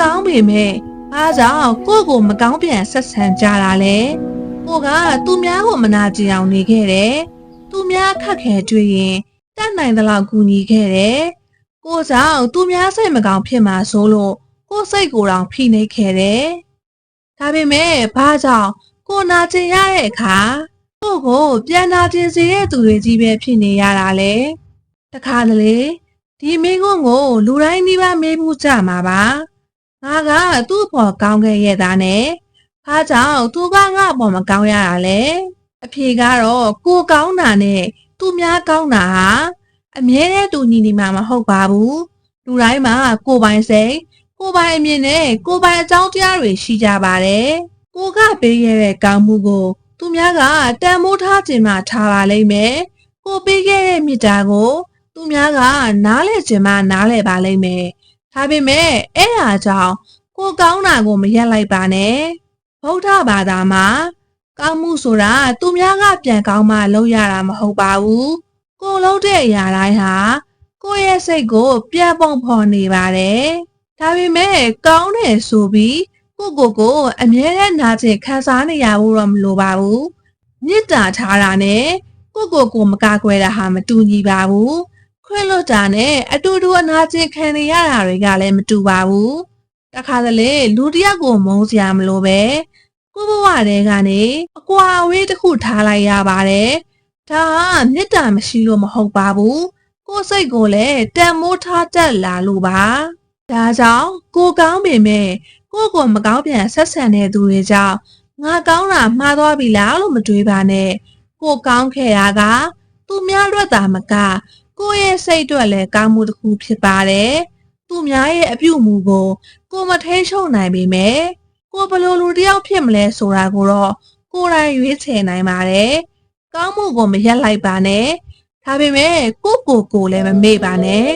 ကောင်းပေမဲ့အားကြောင့်ကိုမကောင်းပြန်ဆက်ဆံကြတာလေကိုကသူများကိုမနာကျင်အောင်နေခဲ့တယ်သူများခက်ခဲတွေ့ရင်တတ်နိုင်သလောက်ကူညီခဲ့တယ်ကိုကြောင့်သူများစိတ်မကောင်းဖြစ်မှာဆိုလို့ကိုစိတ်ကိုယ်တောင်ဖိနှိပ်ခဲ့တယ်ဒါပေမဲ့ဘာကြောင့်ကိုနာကျင်ရတဲ့အခါကိုပြန်နာကျင်စေတဲ့သူတွေကြီးပဲဖြစ်နေရတာလေတခါတလေဒီမိကုန်းကိုလူတိုင်းနှိပါမေးမှုကြမှာပါငါကသူ့အပေါ်ကောင်းခဲ့ရတာနဲ့ဘာကြောင့်သူကငါ့အပေါ်မကောင်းရတာလဲအဖြေကတော့ကိုကောင်းတာနဲ့သူများကောင်းတာဟာအမြဲတမ်းတူညီနေမှာမဟုတ်ပါဘူးလူတိုင်းမှာကိုပိုင်စိတ်ကိုပိုင်အမြင်နဲ့ကိုပိုင်အကြောင်းတရားတွေရှိကြပါတယ်ကိုကပေးရတဲ့ကောင်းမှုကိုသူများကတန်မိုးထားခြင်းမှထားပါလိမ့်မယ်ကိုပေးခဲ့တဲ့မေတ္တာကိုသူများကနားလဲခြင်းမှနားလဲပါလိမ့်မယ်ဒါပေမဲ့အဲ့ဒါကြောင့်ကိုကောင်းတာကိုမရက်လိုက်ပါနဲ့ဗုဒ္ဓဘာသာမှာကောင်းမှုဆိုတာသူများကပြန်ကောင်းမှလုပ်ရတာမဟုတ်ပါဘူးကိုလုပ်တဲ့အရာတိုင်းဟာကိုယ့်ရဲ့စိတ်ကိုပြန်ပုံဖော်နေပါတယ်ဒါပေမဲ့ကောင်းတယ်ဆိုပြီးကိုအမြဲတမ်းနာကျင်ခံစားနေရဖို့တော့မလိုပါဘူးမေတ္တာထားတာနဲ့ကိုမကာကွယ်တာဟာမတူညီပါဘူးခွင့်လွတ်တာနဲ့အတူတူအနာကျင်ခံနေရတာတွေကလည်းမတူပါဘူးတခါတလေလူတစ်ယောက်ကိုမုန်းစရာမလိုပဲကိုဘဝတဲကနေအကွာအဝေးတစ်ခုထားလိုက်ရပါတယ်ဒါဟာမေတ္တာမရှိလို့မဟုတ်ပါဘူးကိုစိတ်ကိုလည်းတန်မိုးထားတတ်လာလို့ပါဒါကြောင့်ကိုကောင်းပေမဲ့ကိုမကောင်းပြန်ဆက်ဆံတဲ့သူတွေကြောင့်ငါကောင်းတာမှားသွားပြီလားလို့မတွေးပါနဲ့ကိုကောင်းခဲ့တာကသူများအတွက်သာမကကိုရဲ့စိတ်အတွက်လည်းကောင်းမှုတစ်ခုဖြစ်ပါတယ်သူများရဲ့အပြုအမူကိုမထိန်ချုပ်နိုင်ပေမဲ့ကိုဘယ်လိုလူတစ်ယောက်ဖြစ်မလဲဆိုတာကိုတော့ကိုယ်တိုင်ရွေးချယ်နိုင်ပါတယ်ကောင်းမှုကိုမရက်လိုက်ပါနဲ့ဒါပေမဲ့ကိုလည်းမမေ့ပါနဲ့